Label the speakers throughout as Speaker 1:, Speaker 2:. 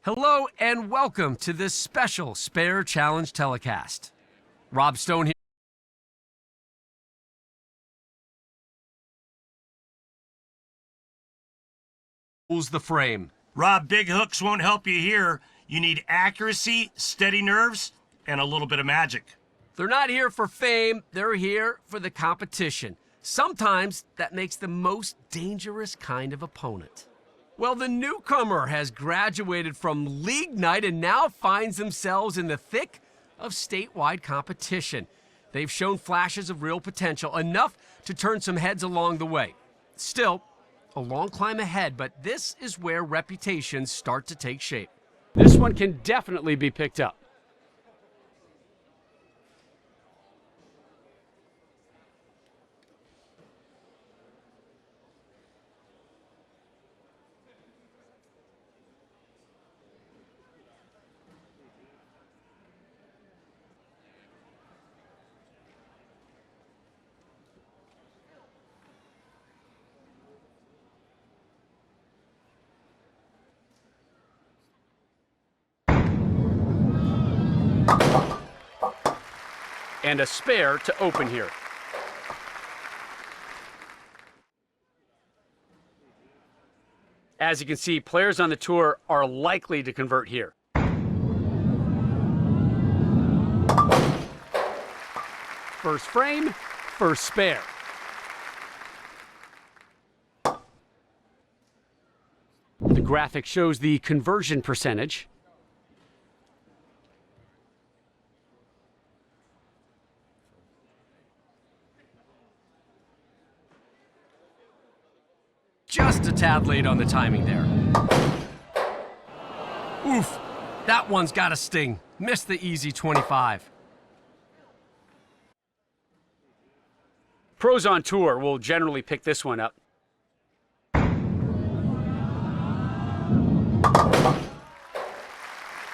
Speaker 1: Hello and welcome to this special Spare Challenge telecast. Rob Stone here. Pulls the frame.
Speaker 2: Rob, big hooks won't help you here. You need accuracy, steady nerves, and a little bit of magic.
Speaker 1: They're not here for fame, they're here for the competition. Sometimes that makes the most dangerous kind of opponent. Well, the newcomer has graduated from league night and now finds themselves in the thick of statewide competition. They've shown flashes of real potential, enough to turn some heads along the way. Still, a long climb ahead, but this is where reputations start to take shape. This one can definitely be picked up. And a spare to open here. As you can see, players on the tour are likely to convert here. First frame, first spare. The graphic shows the conversion percentage. Just a tad late on the timing there. Oof, that one's got a sting. Missed the easy 25. Pros on tour will generally pick this one up.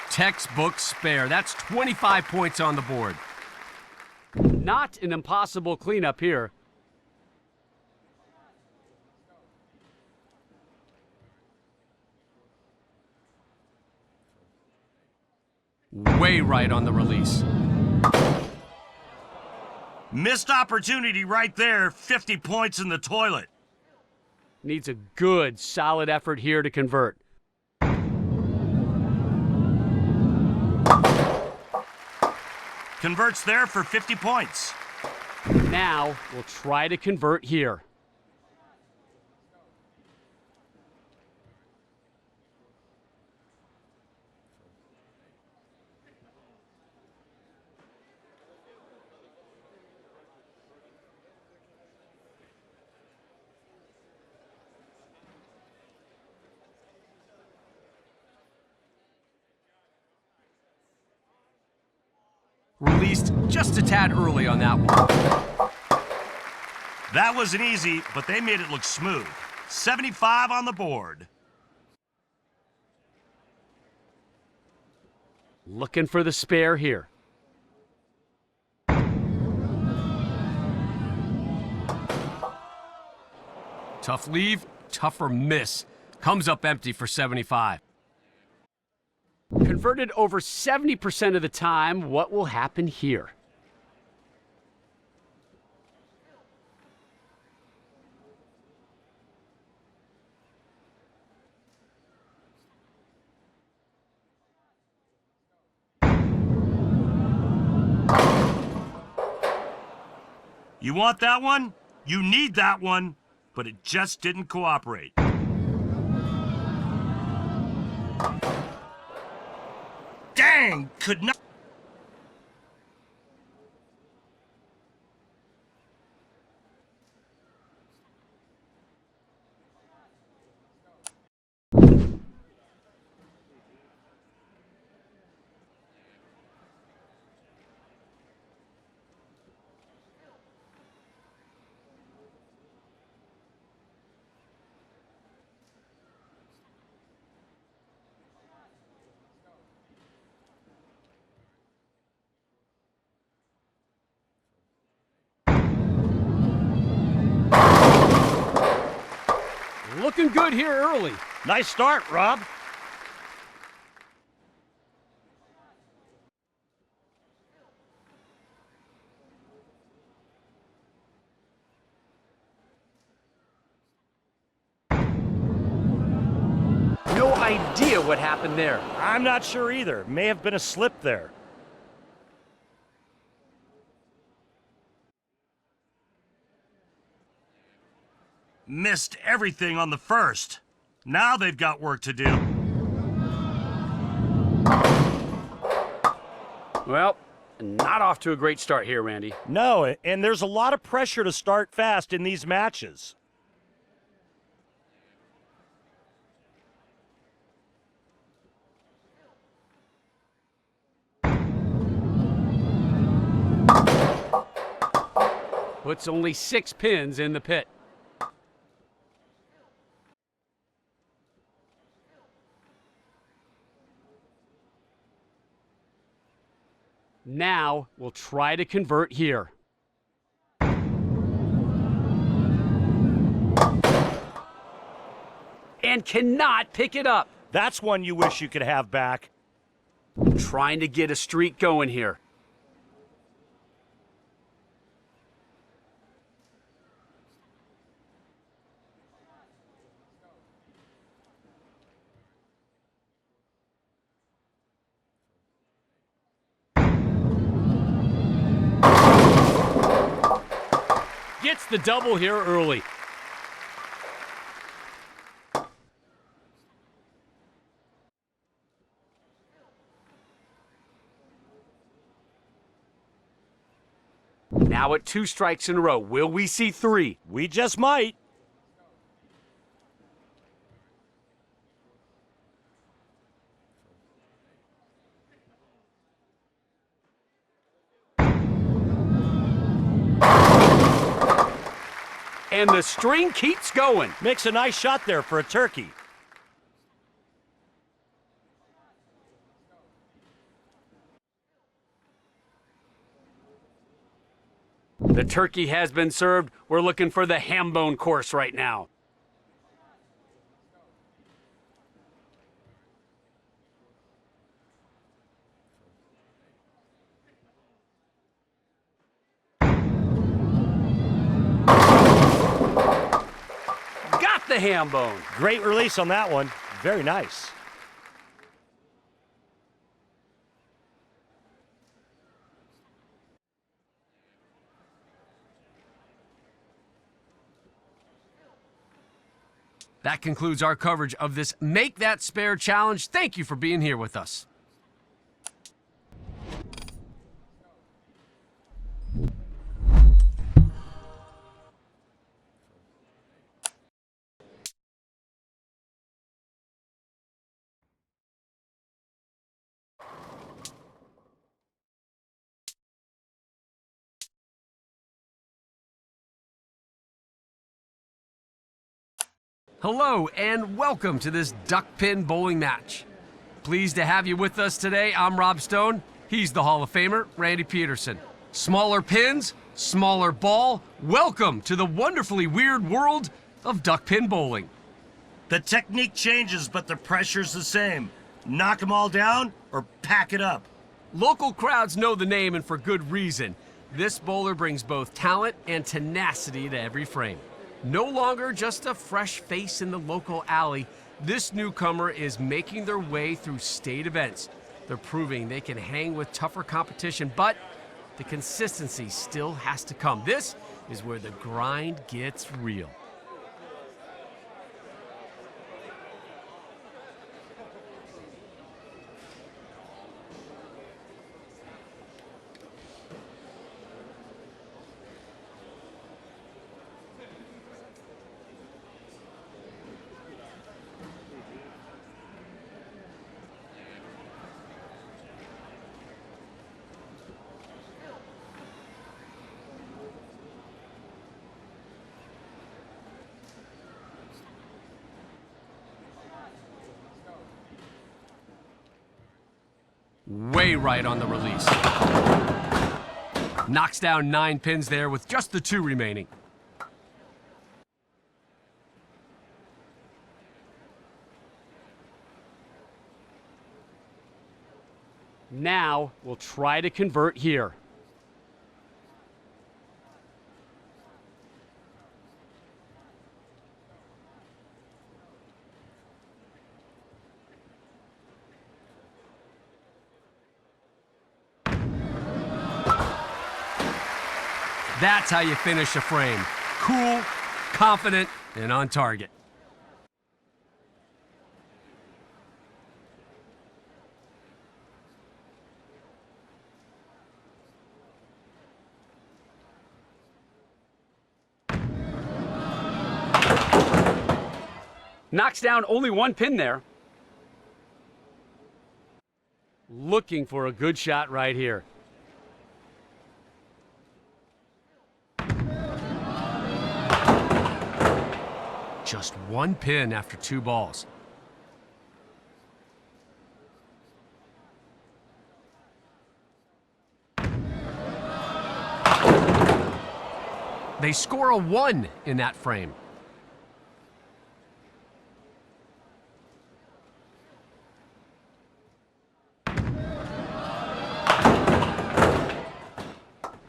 Speaker 1: Textbook spare. That's 25 points on the board. Not an impossible cleanup here. Way right on the release.
Speaker 2: Missed opportunity right there, 50 points in the toilet.
Speaker 1: Needs a good, solid effort here to convert.
Speaker 2: Converts there for 50 points.
Speaker 1: Now we'll try to convert here. Released just a tad early on that one.
Speaker 2: That wasn't easy, but they made it look smooth. 75 on the board.
Speaker 1: Looking for the spare here. Tough leave, tougher miss. Comes up empty for 75. Converted over 70% of the time. What will happen here?
Speaker 2: You want that one? You need that one, but it just didn't cooperate. Dang, could not.
Speaker 1: Looking good here early.
Speaker 2: Nice start, Rob.
Speaker 1: idea what happened there.
Speaker 2: I'm not sure either. May have been a slip there. Missed everything on the first. Now they've got work to do.
Speaker 3: Well, not off to a great start here, Randy.
Speaker 2: No, and there's a lot of pressure to start fast in these matches.
Speaker 3: Puts only 6 pins in the pit. Now we'll try to convert here. And cannot pick it up.
Speaker 2: That's one you wish you could have back.
Speaker 3: Trying to get a streak going here. Gets the double here early. Now at 2 strikes in a row. Will we see 3?
Speaker 2: We just might.
Speaker 3: And the string keeps going.
Speaker 2: Makes a nice shot there for a turkey.
Speaker 3: The turkey has been served. We're looking for the ham bone course right now. Got the ham bone.
Speaker 2: Great release on that one. Very nice.
Speaker 1: That concludes our coverage of this Make That Spare challenge. Thank you for being here with us. Hello and welcome to this Duckpin bowling match. Pleased to have you with us today. I'm Rob Stone. He's the Hall of Famer, Randy Peterson. Smaller pins, smaller ball. Welcome to the wonderfully weird world of duckpin bowling.
Speaker 2: The technique changes, but the pressure's the same. Knock them all down or pack it up.
Speaker 1: Local crowds know the name and for good reason. This bowler brings both talent and tenacity to every frame. No longer just a fresh face in the local alley, this newcomer is making their way through state events. They're proving they can hang with tougher competition, but the consistency still has to come. This is where the grind gets real. Way right on the release. Knocks down 9 pins there with just the 2 remaining.
Speaker 3: Now we'll try to convert here.
Speaker 1: That's how you finish a frame. Cool, confident, and on target.
Speaker 3: Knocks down only one pin there. Looking for a good shot right here.
Speaker 1: Just one pin after 2 balls. They score a 1 in that frame.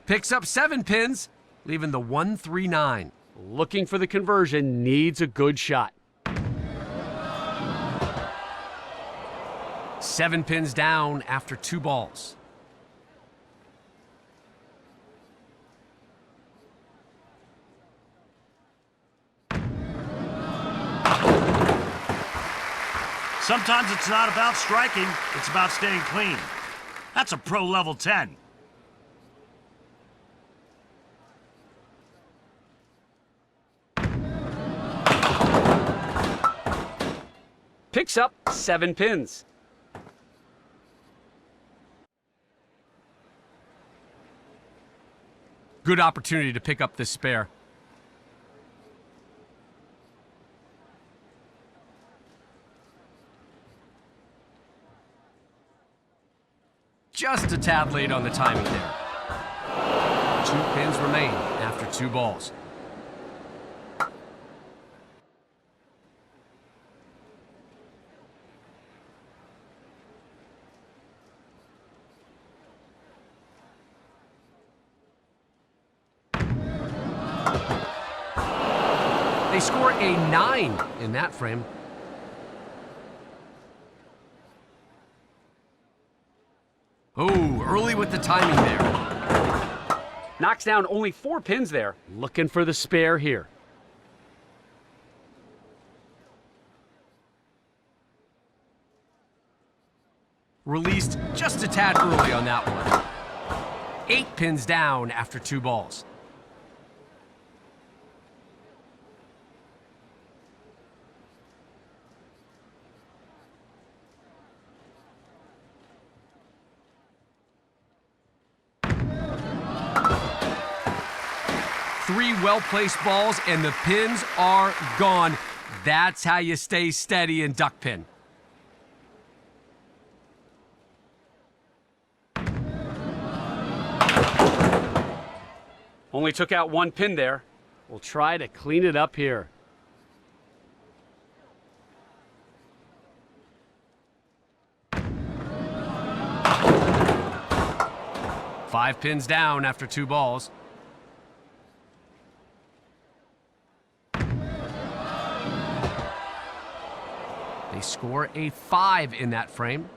Speaker 1: Picks up 7 pins, leaving the 1-3-9.
Speaker 3: Looking for the conversion, needs a good shot.
Speaker 1: 7 pins down after 2 balls.
Speaker 2: Sometimes it's not about striking, it's about staying clean. That's a pro level 10.
Speaker 3: Picks up 7 pins.
Speaker 1: Good opportunity to pick up this spare. Just a tad late on the timing there. 2 pins remain after 2 balls. They score a 9 in that frame. Oh, early with the timing there.
Speaker 3: Knocks down only 4 pins there. Looking for the spare here.
Speaker 1: Released just a tad early on that one. 8 pins down after 2 balls. Three well-placed balls, and the pins are gone. That's how you stay steady in Duckpin.
Speaker 3: Only took out 1 pin there. We'll try to clean it up here.
Speaker 1: Five pins down after 2 balls. They score a 5 in that frame.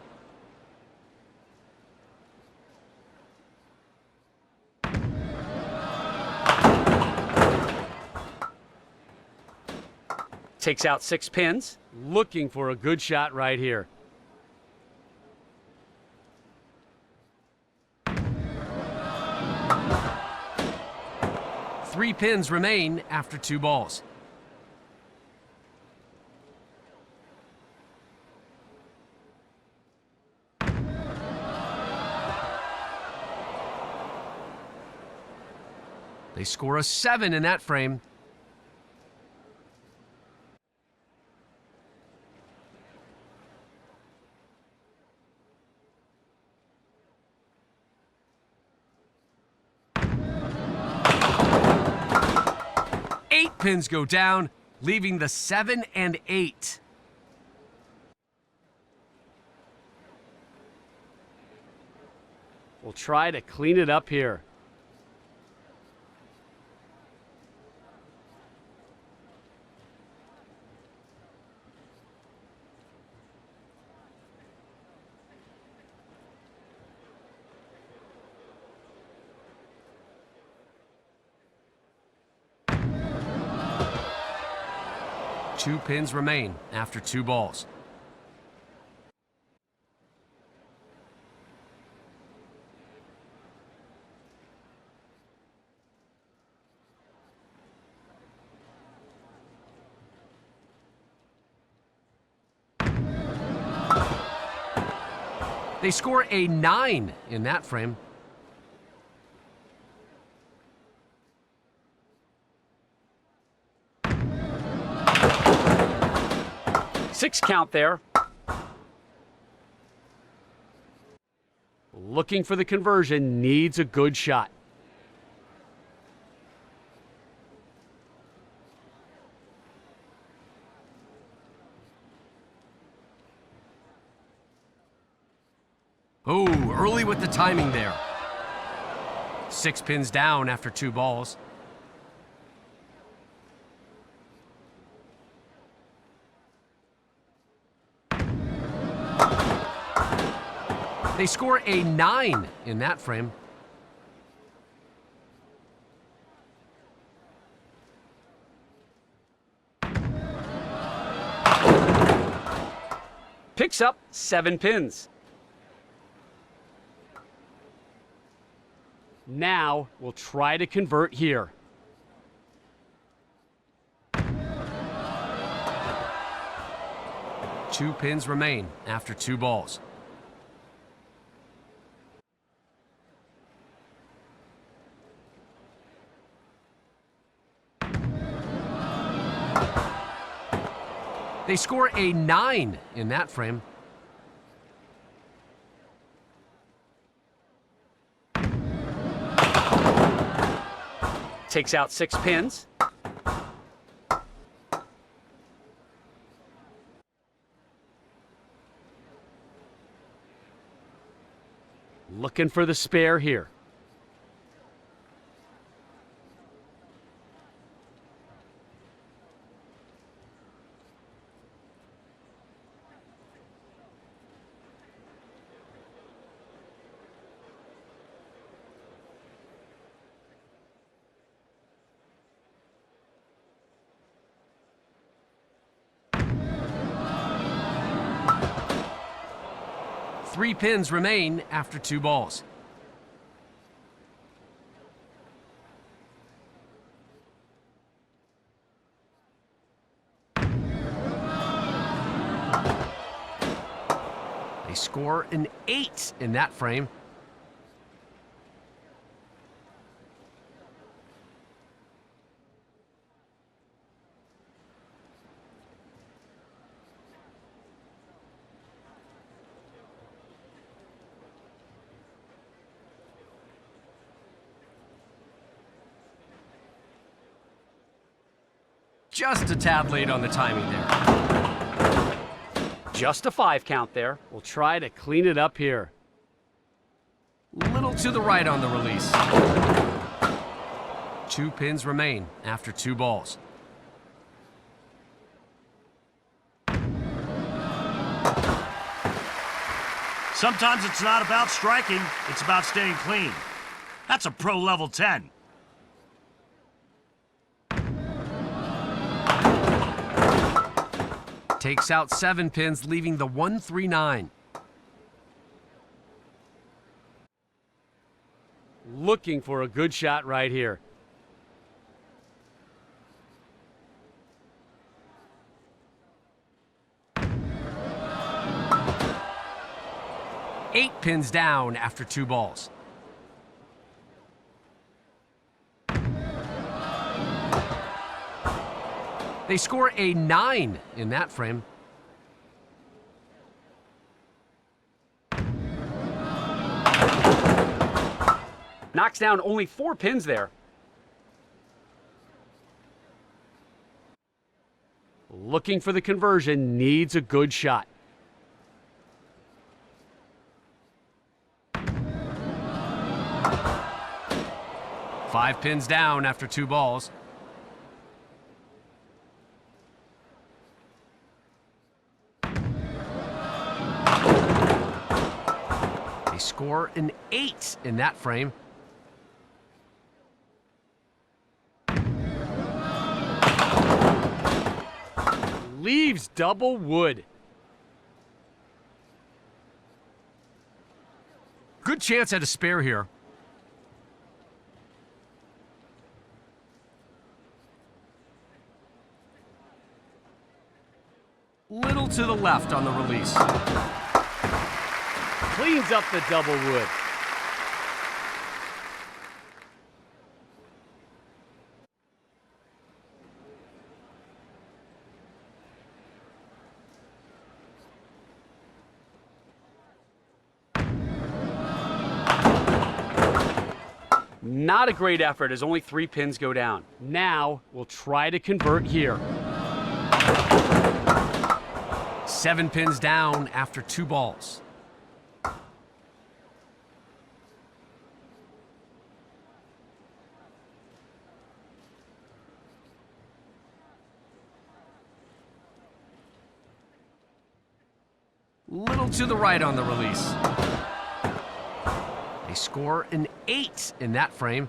Speaker 3: Takes out 6 pins. Looking for a good shot right here.
Speaker 1: Three pins remain after 2 balls. They score a 7 in that frame. Eight pins go down, leaving the 7 and 8.
Speaker 3: We'll try to clean it up here.
Speaker 1: 2 pins remain after 2 balls. They score a 9 in that frame.
Speaker 3: Six count there. Looking for the conversion, needs a good shot.
Speaker 1: Oh, early with the timing there. 6 pins down after 2 balls. They score a 9 in that frame.
Speaker 3: Picks up 7 pins. Now we'll try to convert here.
Speaker 1: Two pins remain after 2 balls. They score a 9 in that frame.
Speaker 3: Takes out 6 pins. Looking for the spare here.
Speaker 1: Three pins remain after 2 balls. They score an 8 in that frame. Just a tad late on the timing there.
Speaker 3: Just a 5 count there. We'll try to clean it up here.
Speaker 1: Little to the right on the release. 2 pins remain after 2 balls.
Speaker 2: Sometimes it's not about striking, it's about staying clean. That's a pro level 10.
Speaker 1: Takes out 7 pins, leaving the 1-3-9.
Speaker 3: Looking for a good shot right here.
Speaker 1: Eight pins down after 2 balls. They score a 9 in that frame.
Speaker 3: Knocks down only 4 pins there. Looking for the conversion, needs a good shot.
Speaker 1: Five pins down after 2 balls. They score an 8 in that frame.
Speaker 3: Leaves double wood.
Speaker 1: Good chance at a spare here. Little to the left on the release.
Speaker 3: Cleans up the double wood. Not a great effort as only 3 pins go down. Now we'll try to convert here.
Speaker 1: 7 pins down after 2 balls. Little to the right on the release. They score an 8 in that frame.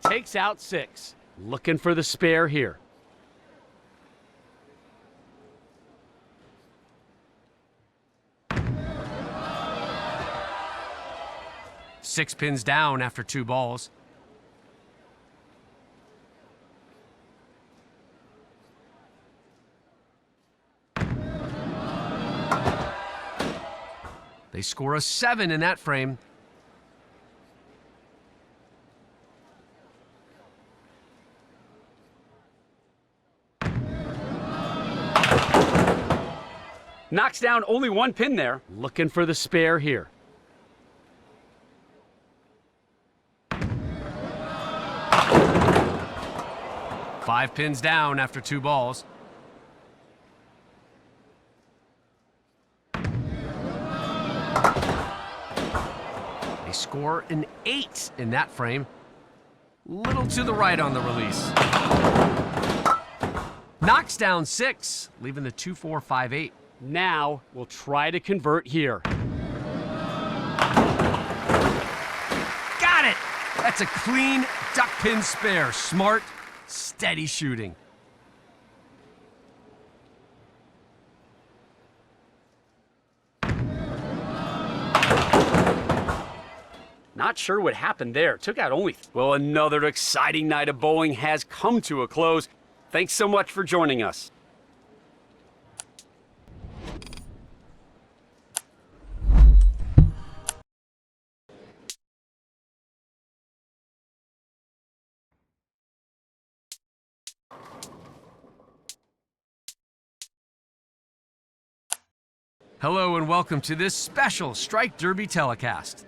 Speaker 3: Takes out 6. Looking for the spare here.
Speaker 1: Six pins down after 2 balls. They score a 7 in that frame.
Speaker 3: Knocks down only 1 pin there. Looking for the spare here.
Speaker 1: Five pins down after 2 balls. They score an 8 in that frame. Little to the right on the release. Knocks down 6, leaving the 2-4-5-8.
Speaker 3: Now we'll try to convert here.
Speaker 1: Got it! That's a clean duck pin spare. Smart, steady shooting.
Speaker 3: Not sure what happened there. Took out only. Well, another exciting night of bowling has come to a close. Thanks so much for joining us.
Speaker 1: Hello and welcome to this special Strike Derby telecast.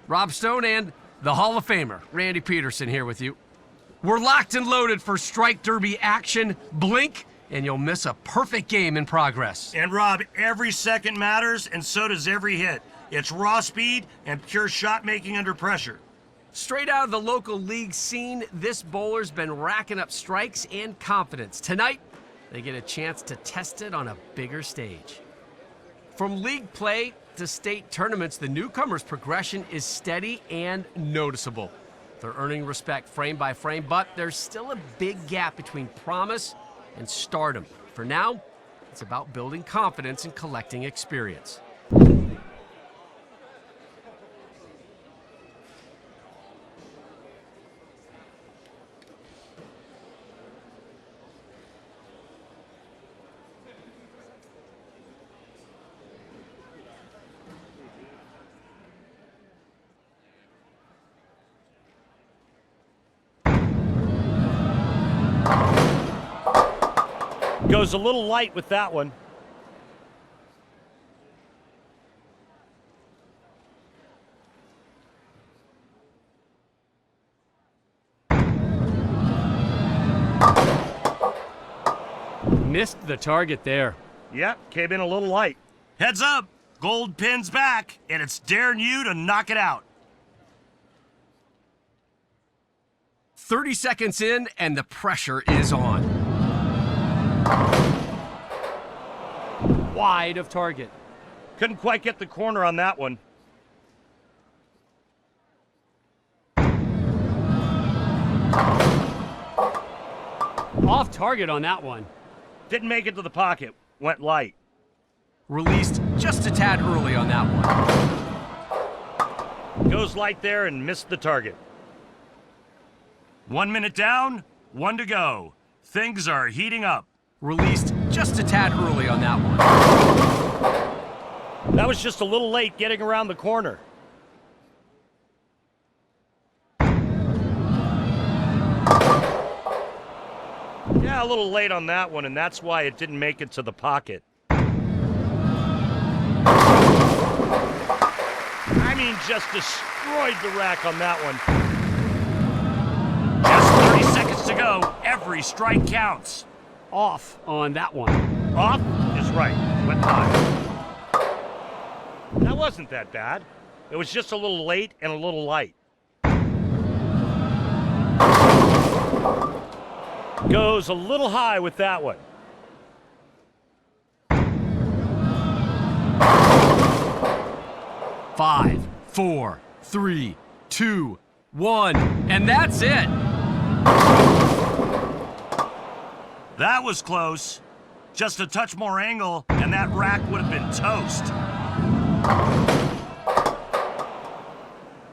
Speaker 1: Rob Stone and the Hall of Famer, Randy Peterson, here with you. We're locked and loaded for Strike Derby action. Blink, and you'll miss a perfect game in progress.
Speaker 2: And Rob, every second matters, and so does every hit. It's raw speed and pure shot making under pressure.
Speaker 1: Straight out of the local league scene, this bowler's been racking up strikes and confidence. Tonight, they get a chance to test it on a bigger stage. From league play to state tournaments, the newcomers' progression is steady and noticeable. They're earning respect frame by frame, but there's still a big gap between promise and stardom. For now, it's about building confidence and collecting experience.
Speaker 2: Goes a little light with that one.
Speaker 3: Missed the target there.
Speaker 2: Yep, came in a little light. Heads up, gold pin's back, and it's daring you to knock it out.
Speaker 1: 30 seconds in, and the pressure is on.
Speaker 3: Wide of target.
Speaker 2: Couldn't quite get the corner on that one.
Speaker 3: Off target on that one.
Speaker 2: Didn't make it to the pocket. Went light.
Speaker 1: Released just a tad early on that one.
Speaker 2: Goes light there and missed the target. 1 minute down, 1 to go. Things are heating up.
Speaker 1: Released just a tad early on that one.
Speaker 2: That was just a little late getting around the corner. Yeah, a little late on that one, and that's why it didn't make it to the pocket. I mean, just destroyed the rack on that one. Just 30 seconds to go. Every strike counts.
Speaker 3: Off on that one.
Speaker 2: Off is right. Went high. That wasn't that bad. It was just a little late and a little light. Goes a little high with that one.
Speaker 1: Five, 4, 3, 2, 1, and that's it.
Speaker 2: That was close. Just a touch more angle, and that rack would have been toast.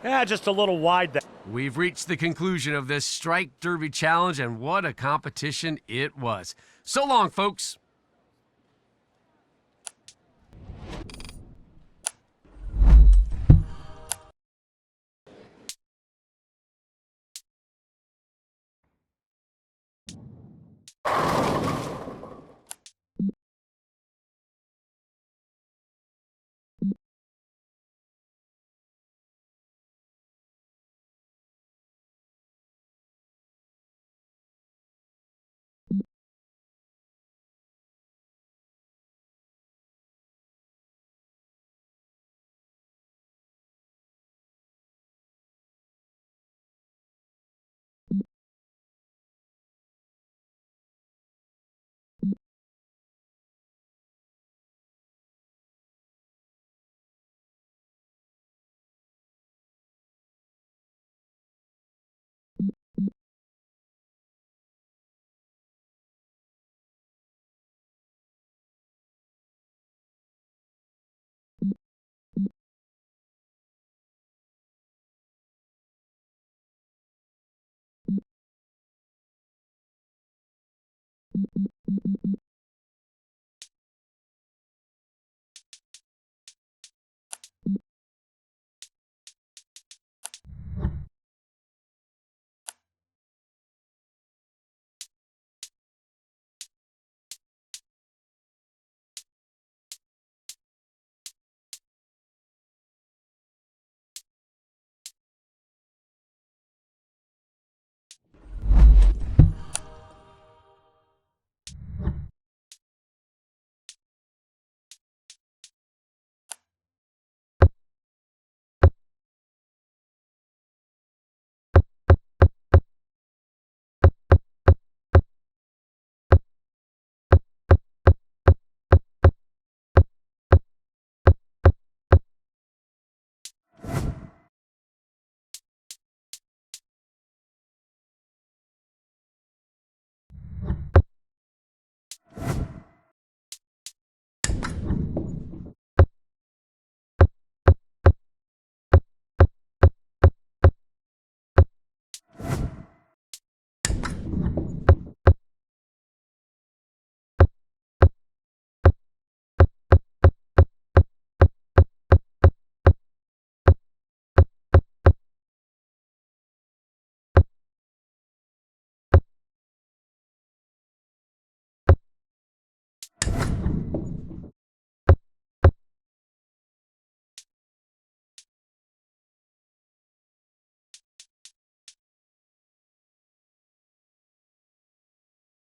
Speaker 2: Yeah, just a little wide there.
Speaker 1: We've reached the conclusion of this Strike Derby Challenge, and what a competition it was. So long, folks.